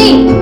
Jean!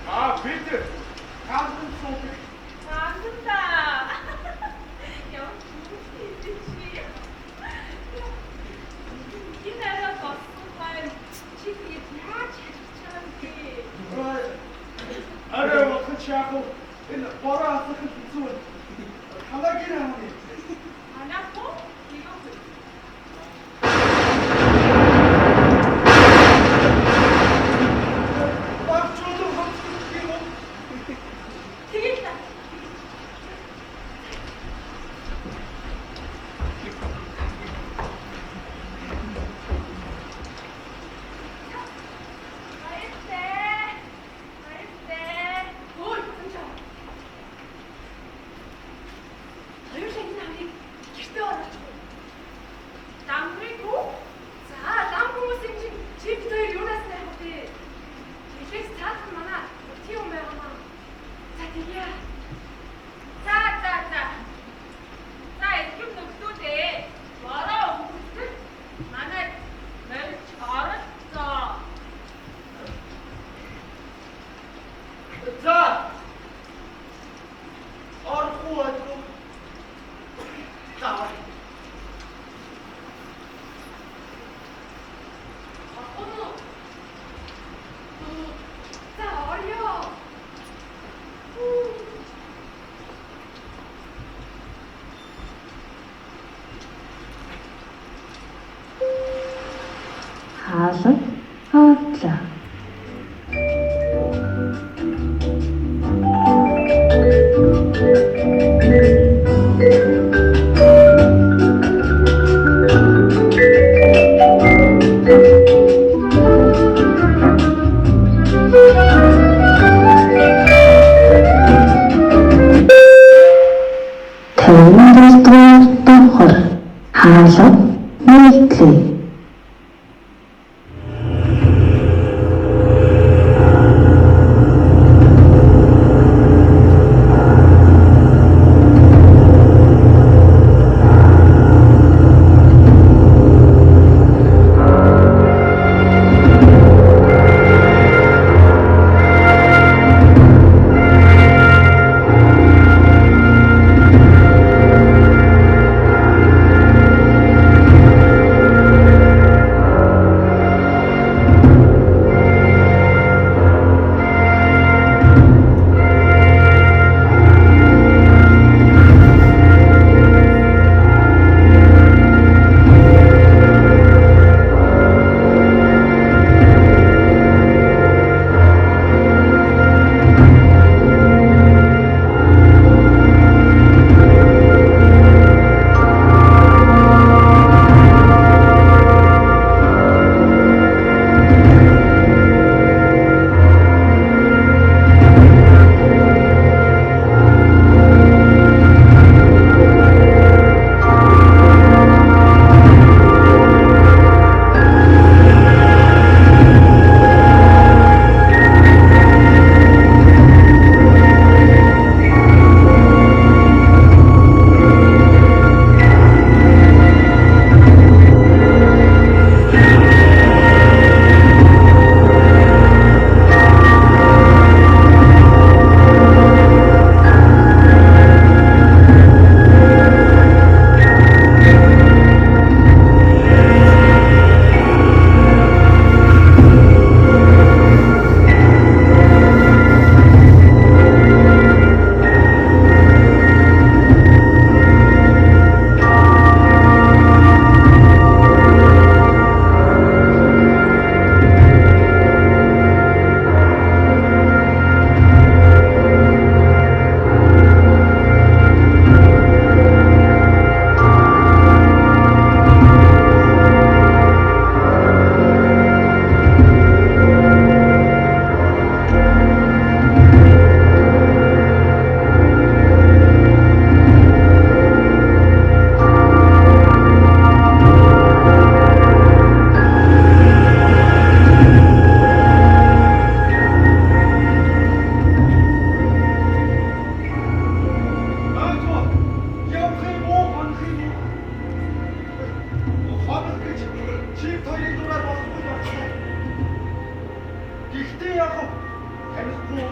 Ah, bitte! Kalkın sohbet. 안된다. 역시 이나라 봤으면 집이 다 잘ቻ는데 Ara vakit şakıl. Para asıkı tutsun. Kala gire hani. 안 아파? 이거 Bak çocuğum haksızlık değil mi? 되겠다. 말했대. 뭘 혼자. 자율생이나 우리 길떠와라. 남 그리고 자, 남 보고 생긴 집부터 요났을 때 이게 스타트 많아. 튀어오면 하나. 자, 대기야. 자. 자, 이쪽 녹도대. 와라, 오구들. 만화 날 잘했어. 자! 얼고 얼고. 자, 어머. 자, 어려. Hazel, Hotza. Teindeströð Dohor, Hazel, Miltli.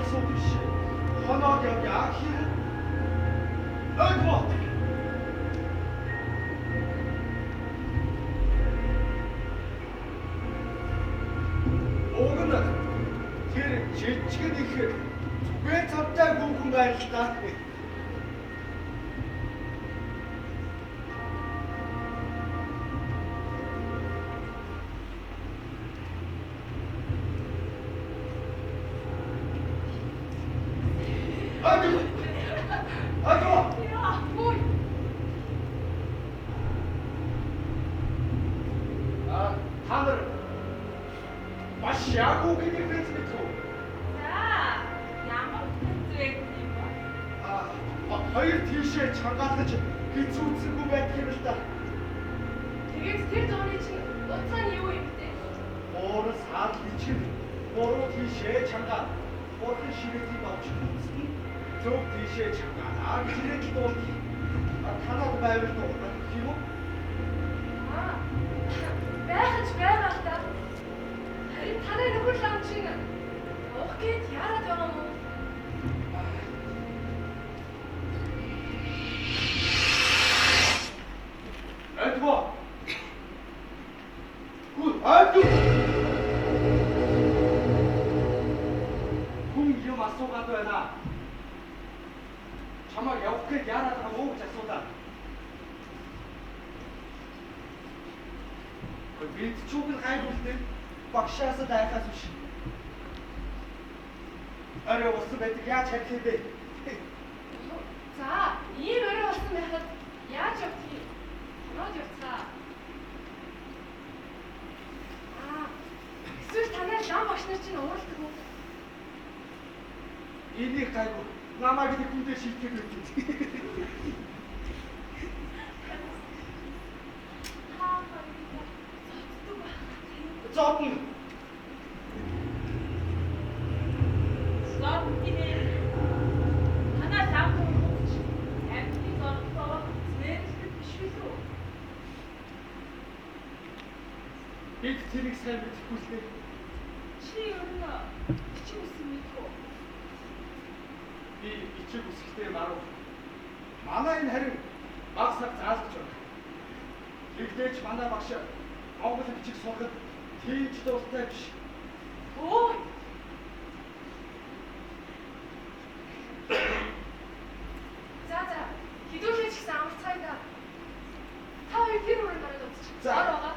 소득시 헌화경 야희를 어이구 오금은 뒤를 질치게 왜 잡자 공간에 있다 아이고 아이고 야, 뭐, 아 하늘 마시아고 그게 그랬으니까 자, 양말 팬츠에 hayır dişe çangatlıcı hiç uçsugu beklemişler. 되게 스틸 전에 지금 어떤 이유 입대? Doğru saat için doğru dişe çangat. Orta şireti bakçımızın çok dişe çangat. Şireti doğru. Kanat bayır doğru. Kim o? 아, байхаж байгаа л да. Харин танай нөхөр лам чинь уух гээд яарад байгаа юм уу? Edwa. Gun, Edwa. Gun 이름 맞서가 되나? 정말 역해 야라다고 자소다. 그 밀트 쪽을 가지고 있을 박샤서 다가서시. 어려웠어 배트 야 잘텐데. За, ийм өрөө болсон байхад яаж явчих юм? Хоноод явцгаа. Эсвэл танай лам багш нар чинь ууралдаг уу? 이리 가지고 남아기도 군대 시키고 있지. Аа, зодддаг байх. Зодно. Зоддгийнэ. Танай лам хүмүүс амьтны зоддгоо зэвсэг биш үү? Бид тэрийг сайн мэдэхгүй л дээ. Чи ер нь бичиг үсэн мэдэх үү? Би бичиг үсгтэй марав. Манай энэ харин баг сар заалж байна. Тэгдэж манай багш Монгол бичиг сурахад тийж дуртай биш. Өө. За, хэдүүлээ ч гэсэн амарцгаая да. Та хоёр тэр үрэн нарыг үзчих. За. Зар байгаа.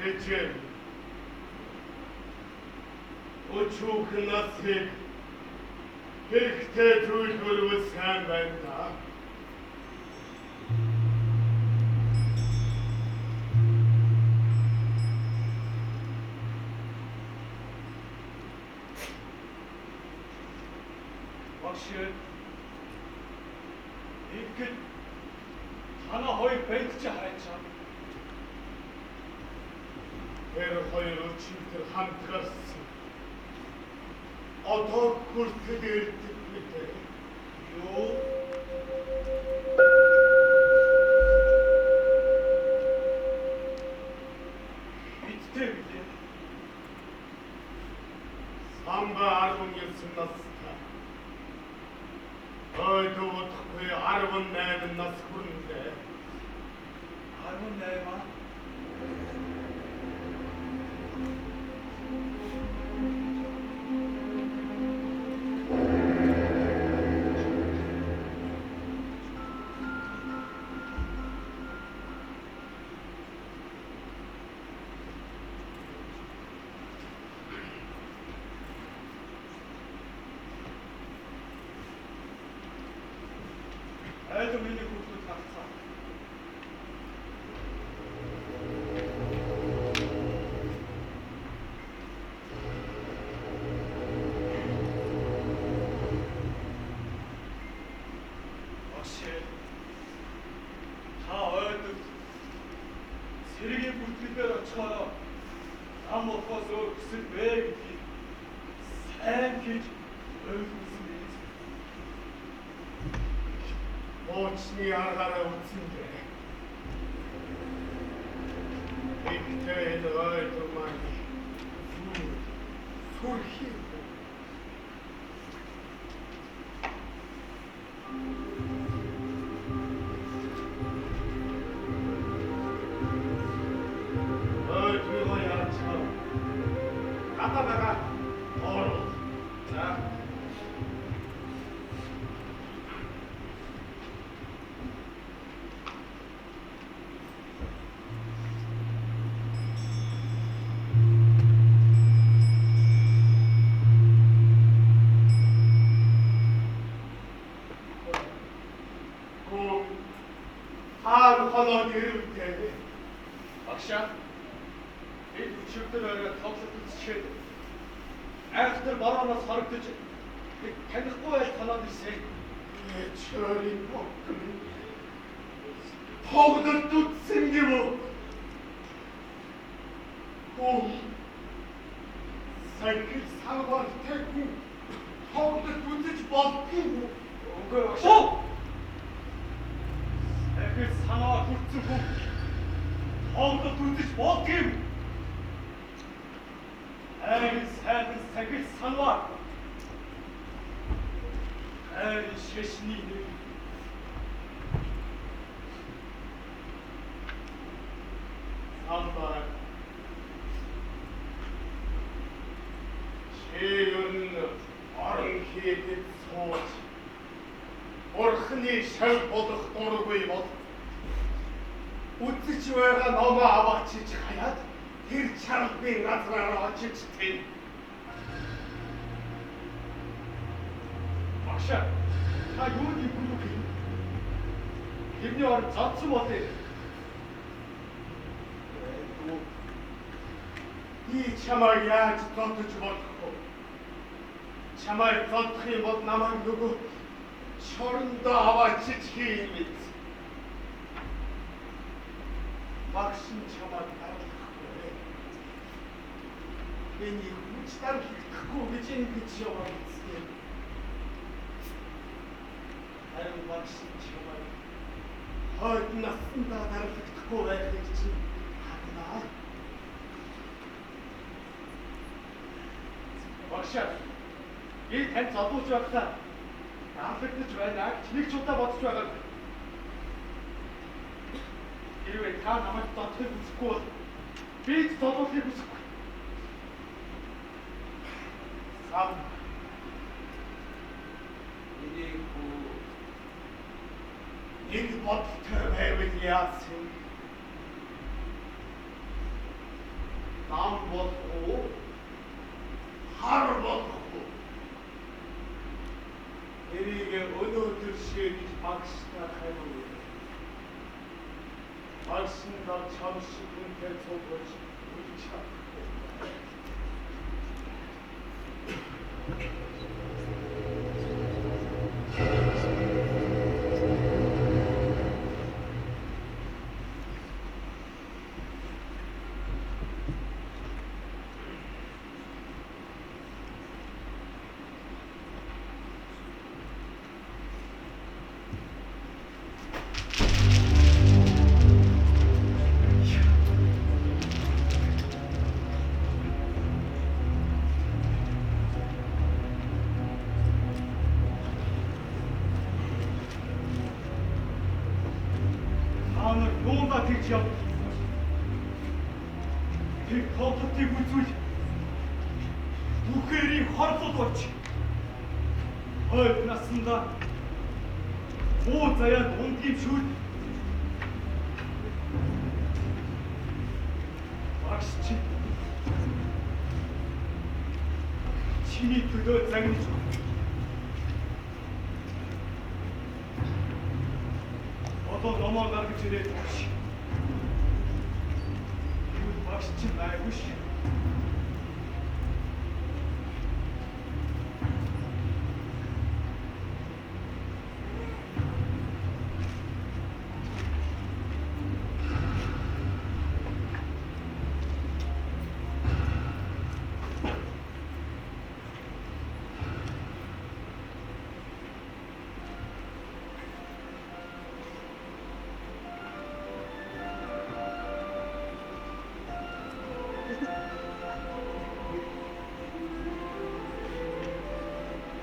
대체 өчүүхэн насыг хэрэгтэй зүйлгөрөө сайн байна да. Багш ихэд танаа хоёр бэлдэж хайчаа. Тэр хоёр өчигдөр хамт гарсан. Одоо хүртэл ирдэг мэт. Юу? Бидтэй билээ. Самба 19 настай. Ойдоодохгүй 18 нас хүнлээ. 18 аа. Айдам миний хүүхдүүд хагцаа. Багш та ойдод сэргийн бүтлгээр очихоо ам ухаас өөр хүсэл бэ гэдгийг сайн гэж ойлгуулсан биз. Очны аргаараа үтсэндээ. Ихтэй ойдмаа. Сүрхий. Ойдмаа яачаа. Атабага орол. За. 이렇게 Багшаа бид өчигдөр орой тоглолт үзчихэд айхтар борооноос харагдаж танихгүй байж танаад ирсэн. 철이 먹고 더욱더 또 생기고 살길 상관 태고 더욱더 눈치 먹고 Үгүй багшаа. Эхэл санаа хүрцэхгүй. Хоолдод үзэж болдгийм. Айр сайхан сахил санаа. Айр шишний нэг. Самбар. Чийлэн орон хийхэд сууж Бурхны шав болох дургүй бол үзэж байгаа номоо аваачиж хаяад тэр чаргалын газраар очиж тэн. Багшаа та юуны гүрүү гин? Тэрний орон зодсон бол 이 참을 яаж зодож болохгүй. Чамайг зодох юм бол намайг нөгөө шорондоо аваачиж хиймэд. Багшин чамайг дарлахгүй. Миний хүч дарлахгүй гэж ингэж яваадсан. Харин багшин чамайг хойд наснда дарлахгүй байхыг чи хаднаа. багшаа би танд зодуулж байхдаа наалагдаж байна. Нэг ч удаа бодож байгаа. Хэрвээ та намайг зодохыг хүсэхгүй бол би ч зодуулахыг хүсэхгүй. Сам энийг нэг бодолтой байвал яасан? 남 벗고 하루 벗고 이게 어느 글씨에 박씨가 할머니 박씨가 잠시 군대 속으로지 우리차 나는 용가 되지 않고 그 거듭이 무수히 무게리 화르소도치 얼났습니다 모자야 농김슛 박시치 친이 그도 장리죠 어떤 넘어가기 전에 다시 그 박시치 나의 무시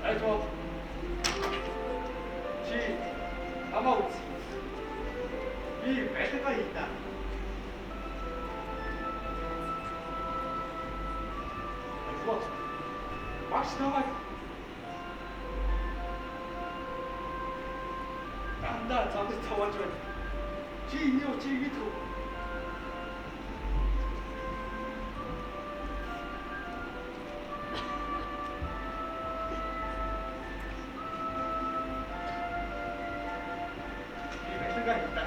알죠? 지 아마우치 이 매드가 있다. 알죠? 막시 나와. 난다 잠시 타와줘. 지니오 지기토. 가 있다.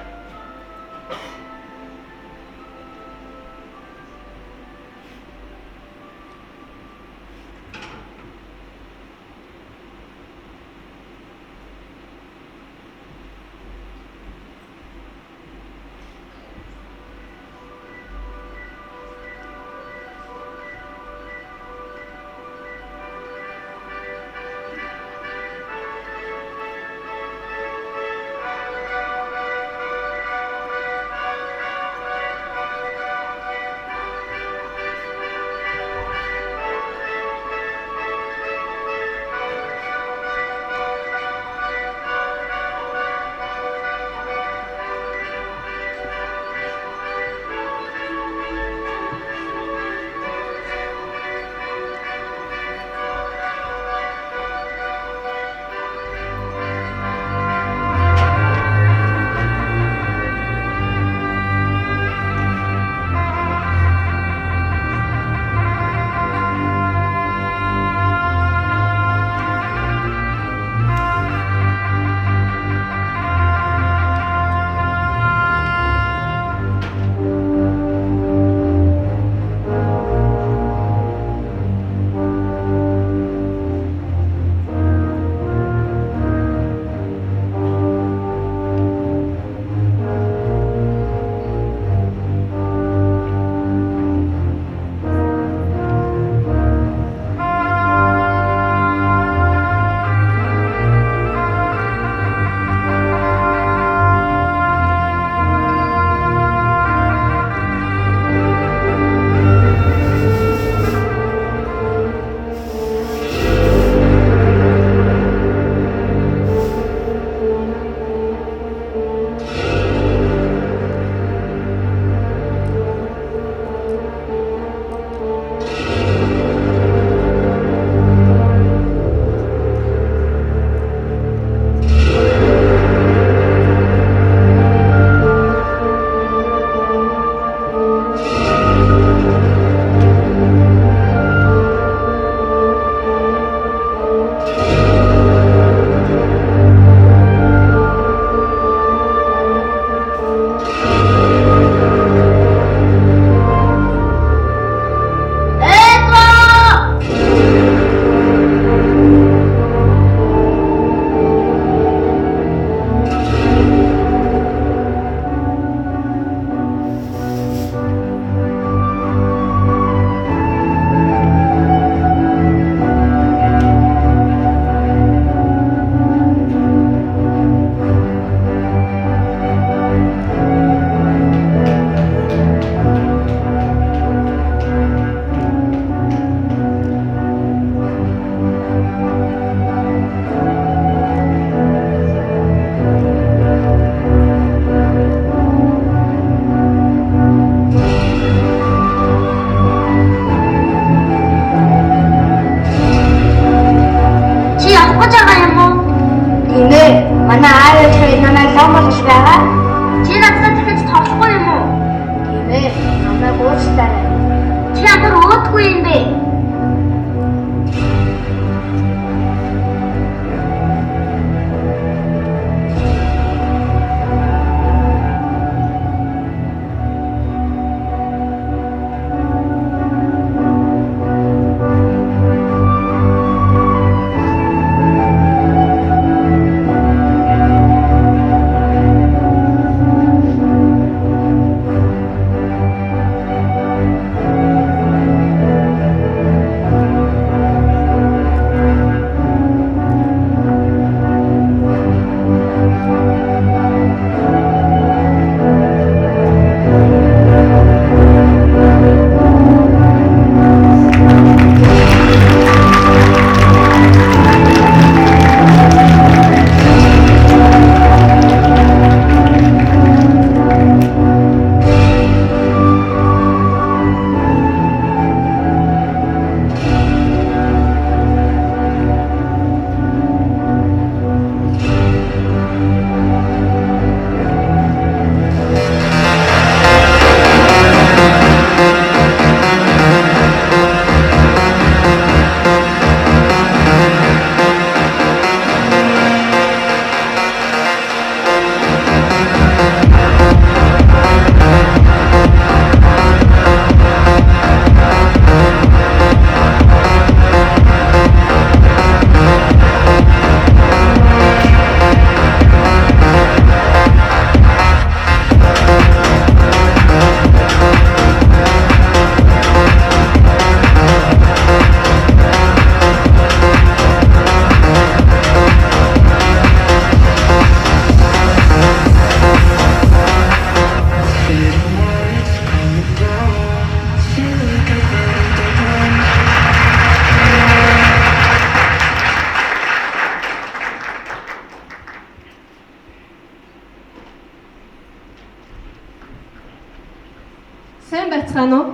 Сайн байцгаана уу?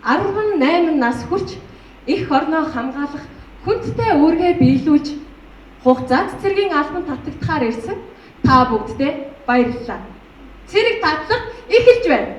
18 нас хүрч эх орноо хамгаалах хүндтэй үүргээ биелүүлж хугацаат цэргийн албан татагдахаар ирсэн та бүгддээ баярлалаа. Цэрэг татлах эхэлж байна.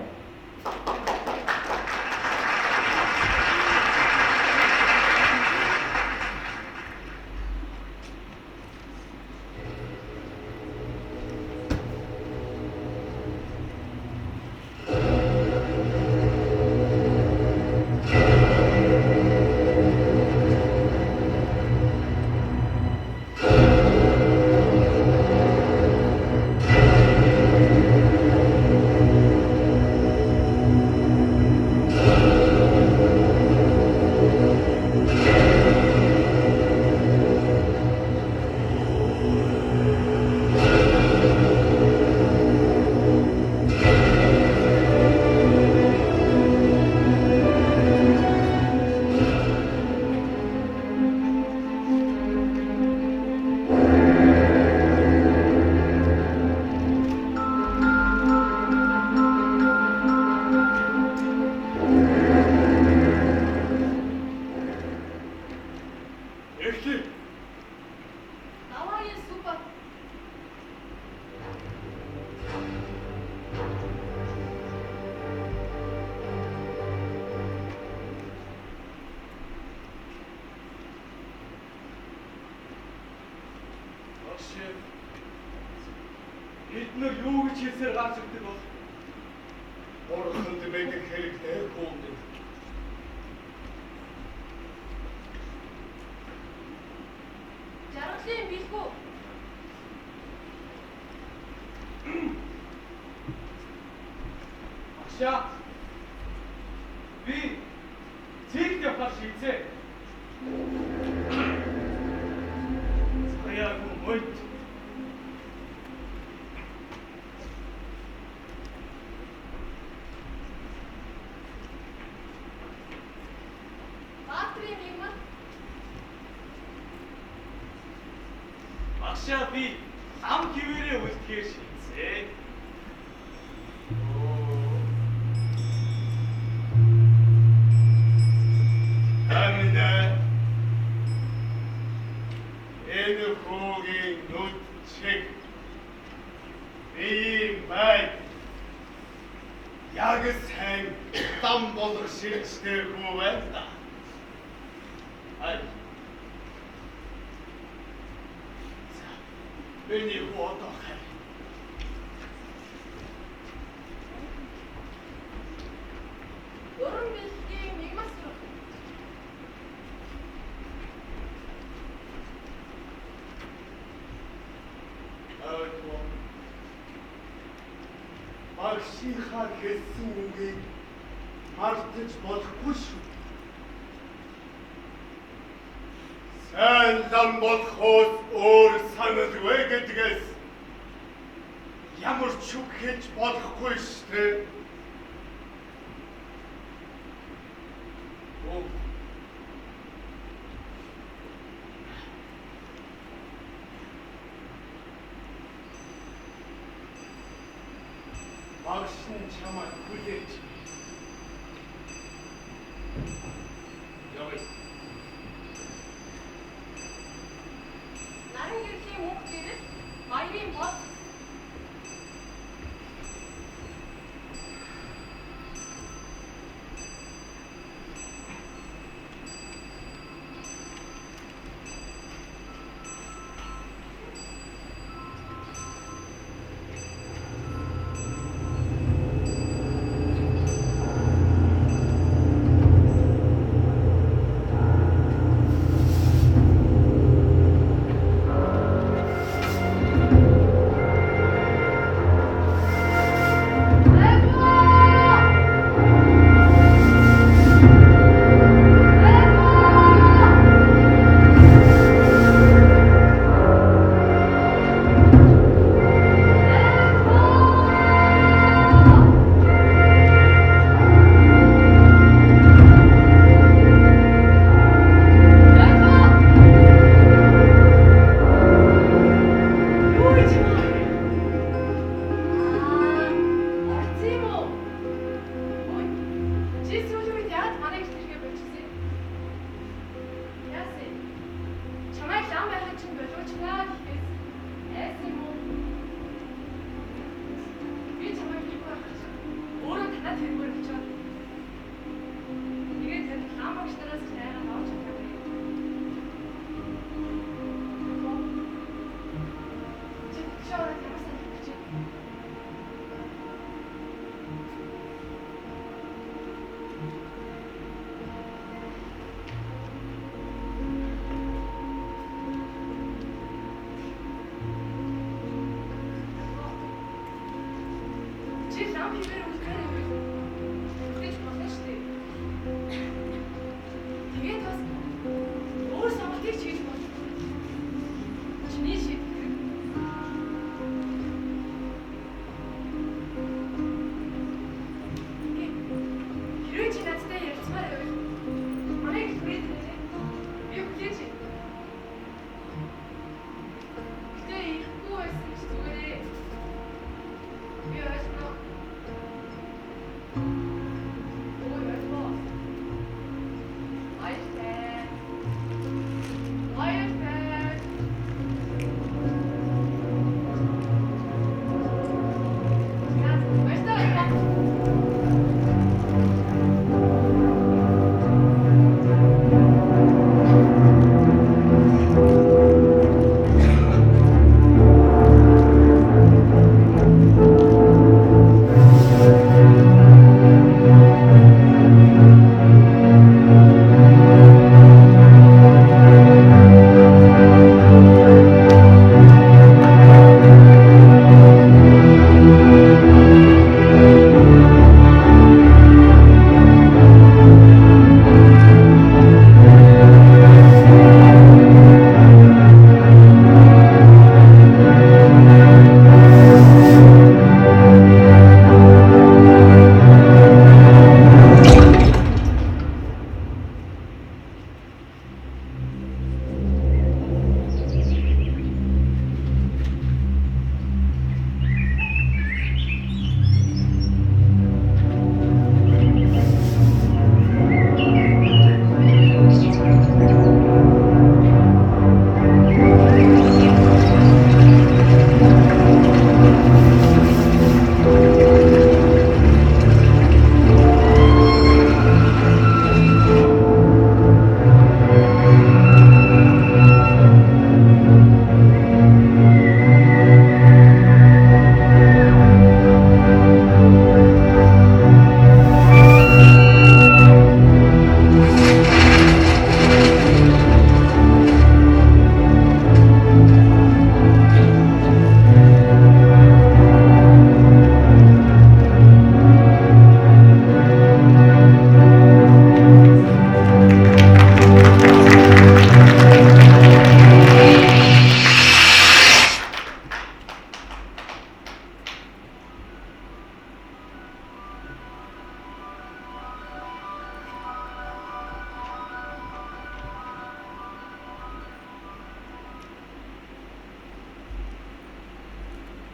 Эдгээр юу гэж хэлсээр гарч ирдэг бол Бурханд мэдэх хэрэгтэй хүн. Жаргалын бэлгүү. Агшаа. Би цэгт явахаар шийдсэн. Саяагүй мойд. Агшаа би ам хിവэрээ үлдэхээр шийдсэн. Аминда. Энэ хүүгийн нүд чиг. Би бай. Яг сайн дам болох ширхтэй хүү байна. Ай. Миний хуудах. Уран бэлгийн мигмасрах. Багшийнхаа хэлсэн үгийг мартаж болохгүй шүү. Сайн лам болохоос өөр саналгүй гэдгээс ямар ч үг хийж болохгүй шүү. Багшны чамайг хүлээж. Явъя. Наран гэрлийн мөнх гэрэл баярын бод. лам хийхээр үлдэхээр гэж болно шүү дээ. Тэгээд бас өөр сонголтыг ч хийж болно. Чиний шийдвэр. Хэрвээ чи надтай ярилцмаар байвал манай хэлбэрээр би хүлээж байна. Гэтэ ихгүй байсан ч зүгээрээ би ойлгоо. Ой, ойлгоо. Баяртай. Баяртай. Баяртай.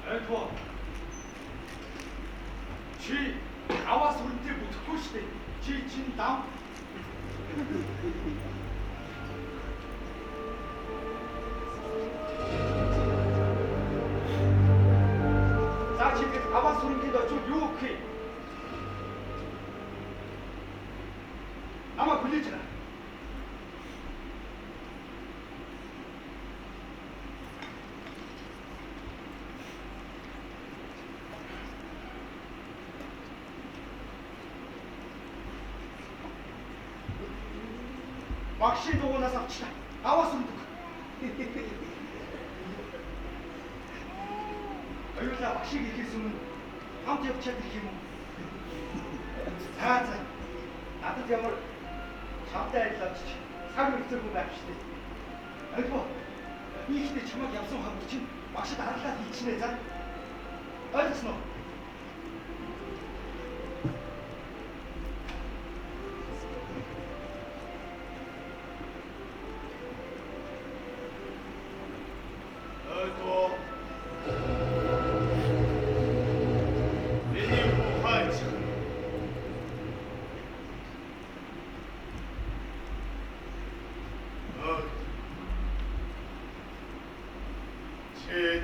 Альбо. Чи аваас үнтэй бүтэхгүй шүү дээ. Чи чин дам. За чи гээд аваас үнтэйд очив юу гэх юм? Намайг хүлээж байгаа. Багшийн дугуйнаас авчлаа. Аваас өндөг. Аюулаа багшийг ихэхээс өмнө хамт явж чадах юм уу? За. Надад ямар чамтай адил авчиж цаг үргэлжлэхгүй байх шүү дээ. Аюулаа ийхтэй чамайг явсан хамт чинь багшд харлаад хийчихнэ за. Ойлгосноо?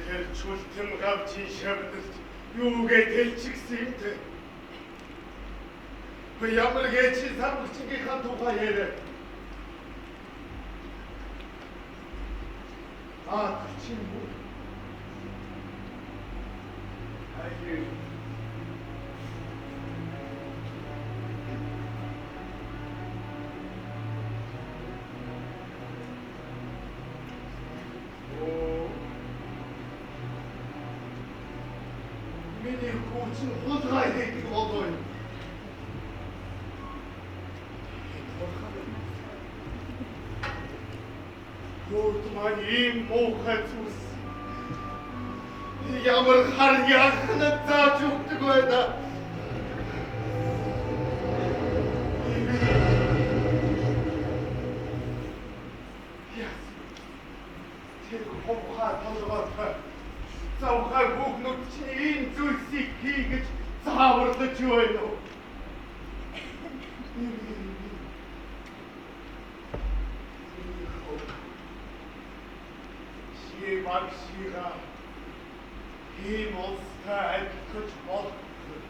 Тэр чултэн гавчи шавдалт юугээ тэлчихсэн юм те. Ямар гэж самчигийнхаа тухай яриа. Чи юу? Хайр. Миний хүү чинь хулгай хийдэг болов юу? Юуд маань ийм муухай зүйлс ямар хар яахнад зааж өгдөг байна. Тэр ховхаа толгойтой завхай хүүхнүүд чинь ийм зүйлсийг хийгэж зааварлаж байна уу? Максира ийм улстай адилхаж болохгүй.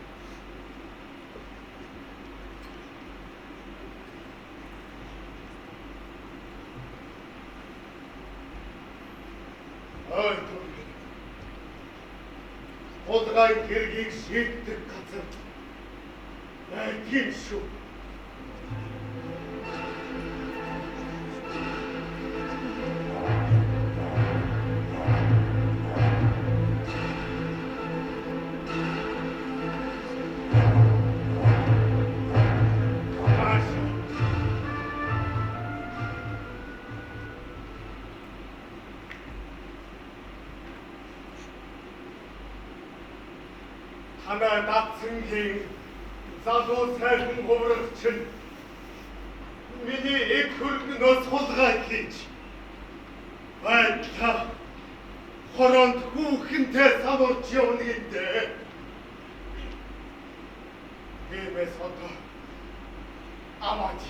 Хулгай хэргийг шийддэг газар тийм шүү. Танай датсангийн залуу сайхан хуврагч нь миний эд хөргнөөс хулгай хийж байдлаа хороонд хүүхэнтэй самурч явна гэдэг. Тиймээс одоо амаач.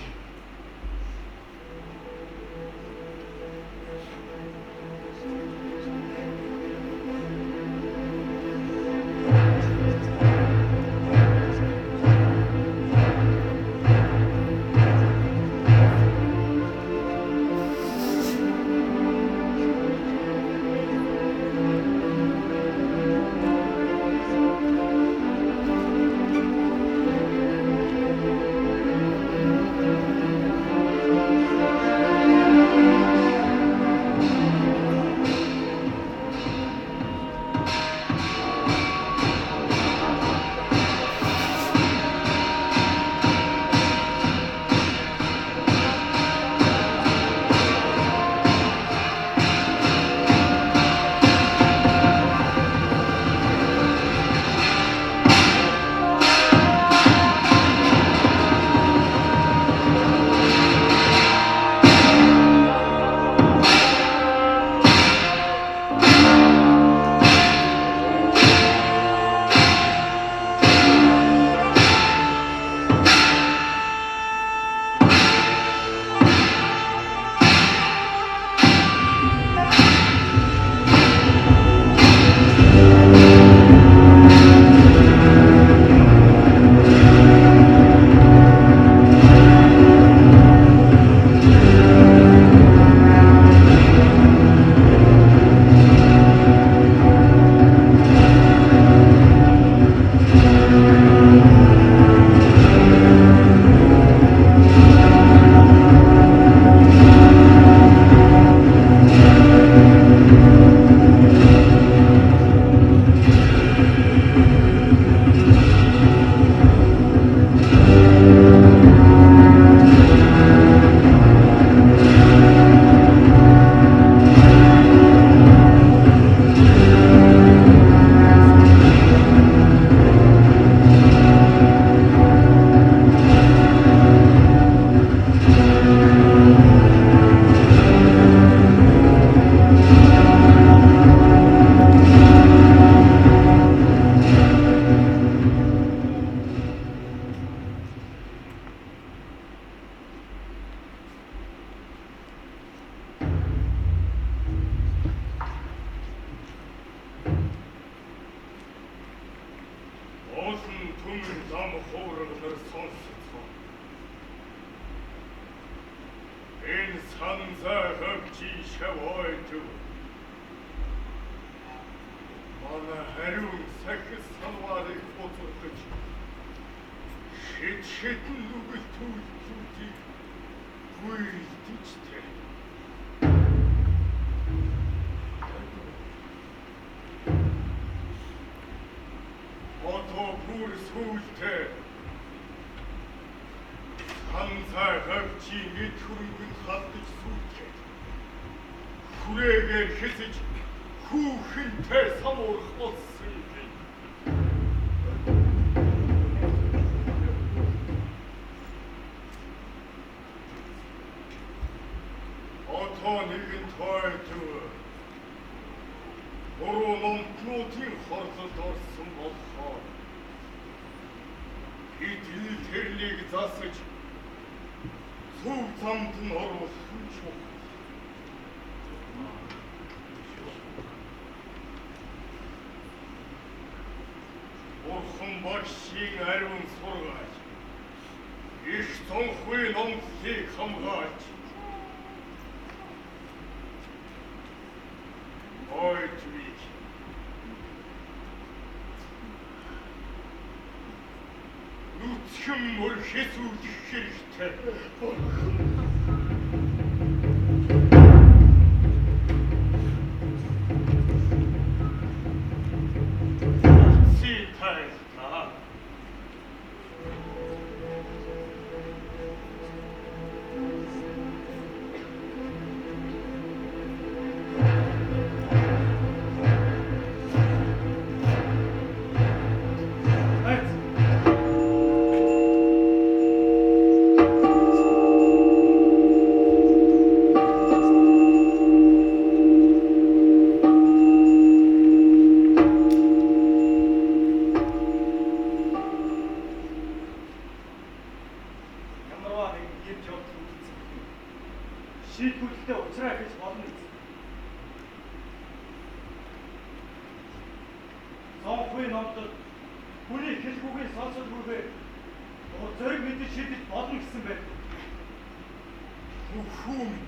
чи мэд хөрөнгөнд халдаж сүйтгэж хүрээгээр хэсэж хүүхэнтэй самуурах болсон юм. Одоо нэгэн тойрдог буруу номтнуудын хорлолд орсон болохоор эдгээр тэрлийг засаж зөв замд нь оруулах нь чухал. Бурхан багшийн ариун сургааж их цонхны номлолыг хамгаалж Ойтвич. Нүцгэн мөр хэсүүлэх хэрэгтэй. Шийдвэрлэлтэй уцраа гэж болно гэсэн. Сонхны номдод хүний хэлгүүгийн сонсолгүйгээр зориг мэдэж шийдэж болно гэсэн байна. Хүүхүү минь.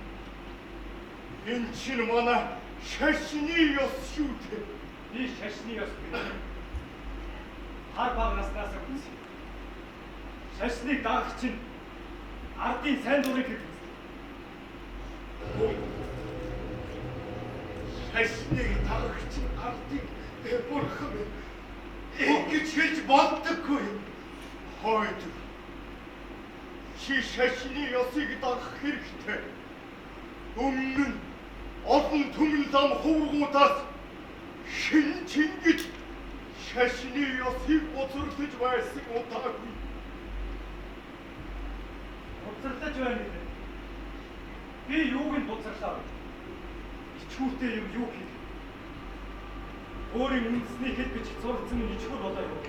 Энэ чинь манай шашны ёс шүү дээ. Би шашны ёс гэдэг. Хар баг наснаас үз. Шашныг дагах чинь ардын сайн дурыг гэдэг. Шашныг дагах чинь ардыг бурхан ингэж хэлж болдоггүй. Хойд. Чи шашны ёсыг дагах хэрэгтэй. Өмнө нь олон түмэн лам хувргуудаас шин чингэж шашны ёсыг боцорлож байсан удаагүй. Боцорлож байна гэдэг. Би юуг нь боцорлаа вэ? Ичгүүртэй юм юу хийх? Өөрийн үндэсний хэд бичих зурцсан ичгүүр болоо юу?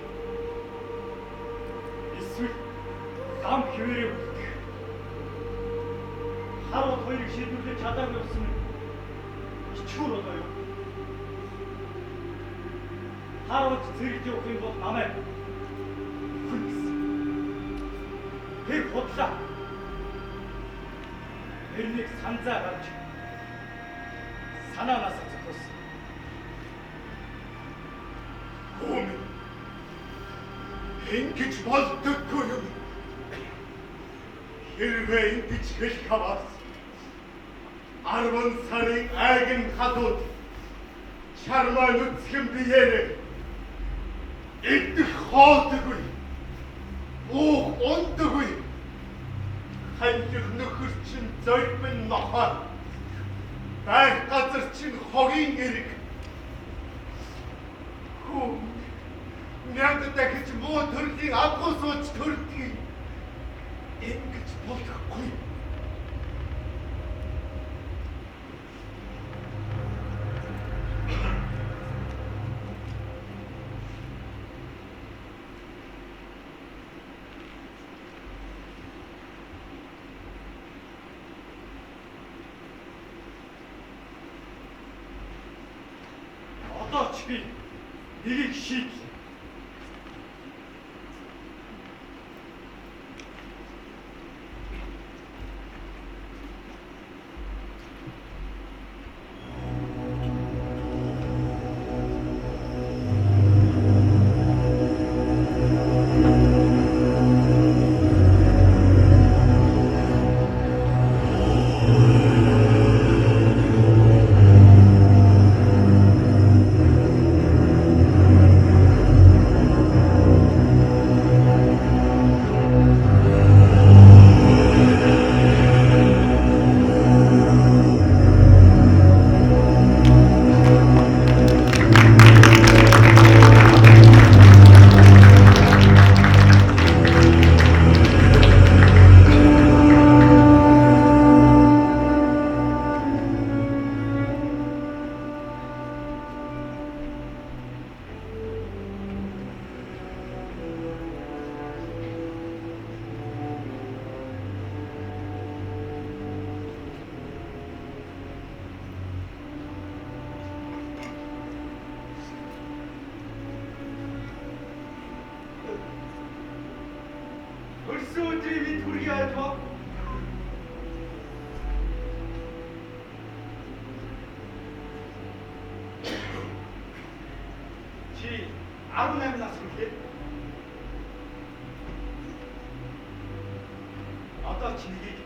Эсвэл гам хിവэрээ үлдэх. Харууд хоёрыг шийдвэрлэж чадаагүй болсон ичгүүр болоо юу? Харууд зэрэг явах юм бол намайг хүнс. Тэр худлаа. Тэрнийг санзаа гарч санаанаас зохиосон. Гүн ингэж болдоггүй юм. Хэрвээ ингэж хэлэх хаваас 10 сарын айгын хадууд чармаа нүцгэн биеэрээ идэх хоолдоггүй. Уух ондоггүй. Ханжих нөхөр чинь зойбын нохоо. Байх газар чинь хогийн эрэг. Хөө Нянд дахиж муу төрлийн агуу сууч төрдгийг ингэж болохгүй. Одоо ч би нэгийг шийдлээ. Өрсөн өдрийн мэд хүргий ойлгоо. Чи 18 нас хүлээ. Одоо чинийг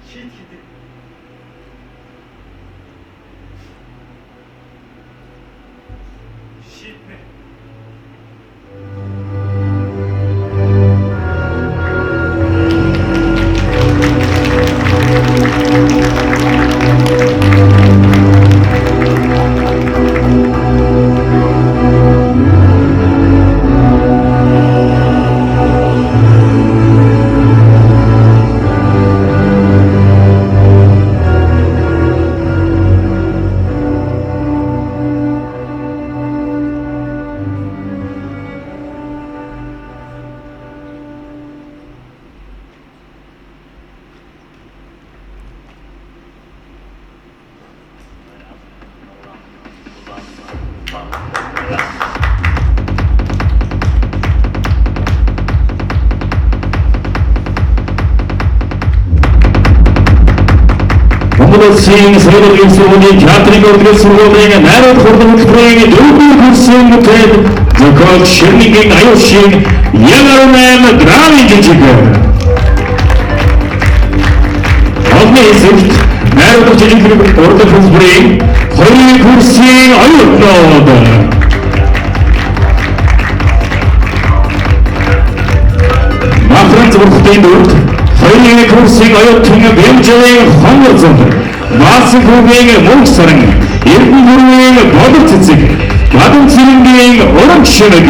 шийтгэхэд шийднэ. Улсын соёлын сургуулийн театрын урлагийн сургуулийн найрууд хурдан хөтөлбөрийн дөрөвдүгээр курсын бүтээл зохиолч Ширнэгийн аюулшин Янарнам драмын жижиг. Одны хэсэгт найрууд жижиг урлагийн хөтөлбөрийн 2 курсын аюулнууд. Мафранц бүртийн дүрд 2 курсын оюутан Бэмжийн хонгор зам, Масхүүгийн мөнх саран, Эрдэнэгийн бодол цэцэг, Бадан цэрэнгийн урам шимэг.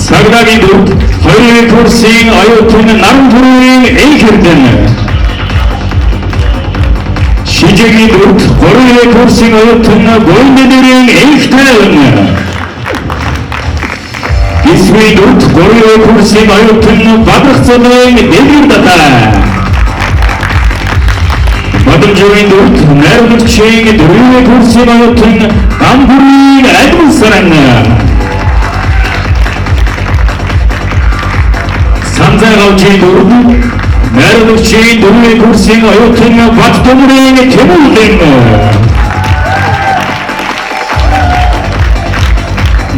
Цагдаагийн дүрд 2 курсын оюутан Нарантүрийн энх эрдэнэ. Шижигийн дүрд 3 курсын оюутан Гондонэрийн энх тайван. Исвийн дүрд 3 курсын оюутан Бадрахцгийн Дэлгэр Дата. Бадамжийн дүрд найрлагчийн 4 курсын оюутан Гамбургийн Админ Саран. Санзайгавчийн дүрд найрлагчийн 4 курсын оюутан Баттомрын Тэмүүлэн.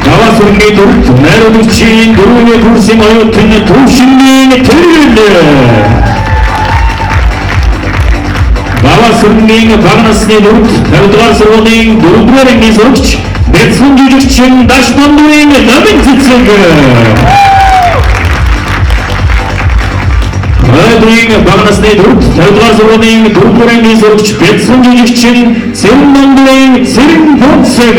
Гавасургийн дүрд найрлагчийн 4 курсын оюутан Төвшингийн Тэрэл. Гавасургийн бага насны дүрд 50 дугаар сургуулийн 4-р ангийн сурагч Бэлсэн жижигчин Дашнамдрын Намын цэцэг. Ойдрын бага насны дүрд 50 дугаар сургуулийн 4-р ангийн сурагч Бэлсэн жижигчин Цэрэннамдрын Цэрэн Бонцэг.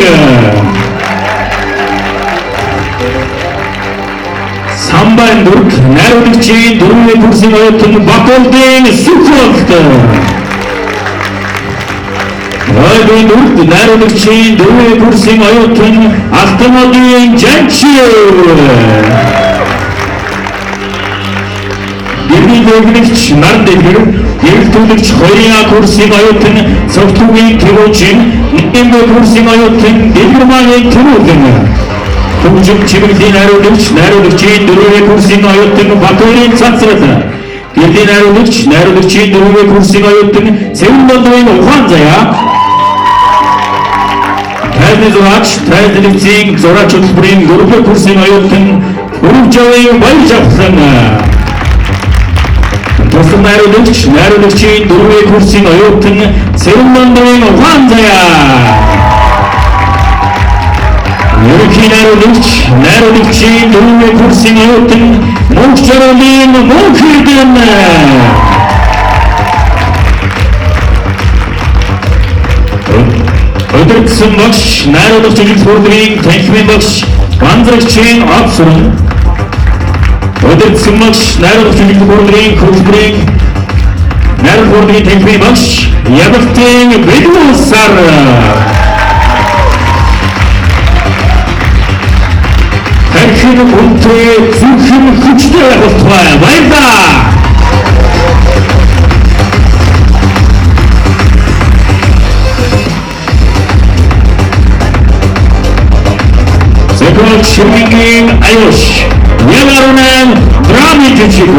Самбайн дүрд найрлагчийн 4 курсын оюутан Батолдын Сүхөлт. Ойдрын дүрд найрлагчийн 4 курсын оюутан Алтанодын Жанчив. Гэрний дэглэгч Наран Дэлгэр, гэрэлтүүлэгч 2 курсын оюутан Цогтүгийн Тэвүүчин, 1 курсын оюутан Дэлгэрмаагийн Тэмүүлэн. Хөгжим чимэглэлийн найруулагчийн 4 курсын оюутан Батөрийн Цацрал. Гэрлийн найруулагчийн 4 курсын оюутан Цэвэнбандрын Ухаан Заяа. Тайлбар зураач, тайлбарлэгчийн зураач хөтөлбөрийн 4 курсын оюутан Үржавын Баяжавхан. Тусгай найруулагчийн 4 курсын оюутан Цэвэнбандрын Ухаан Заяа. Ерөнхий найруулагчийн 4 курсын оюутан Мөнхжөрөлийн Мөнх эрдэнэ. Өдөртсөн багш найруулагч хөтөлбөрийн танхимын багш Банзрагчийн Авсрын. Өдөртсөн багш найруулагч хөтөлбөрийн найруулагчийн танхимын багш Ябалтын Бэдмусар. Харин үнтэй зөвхөн хүчтэй болтугай баярлаа. Ширингийн аюуш. Ялгарунан драмын жижиг.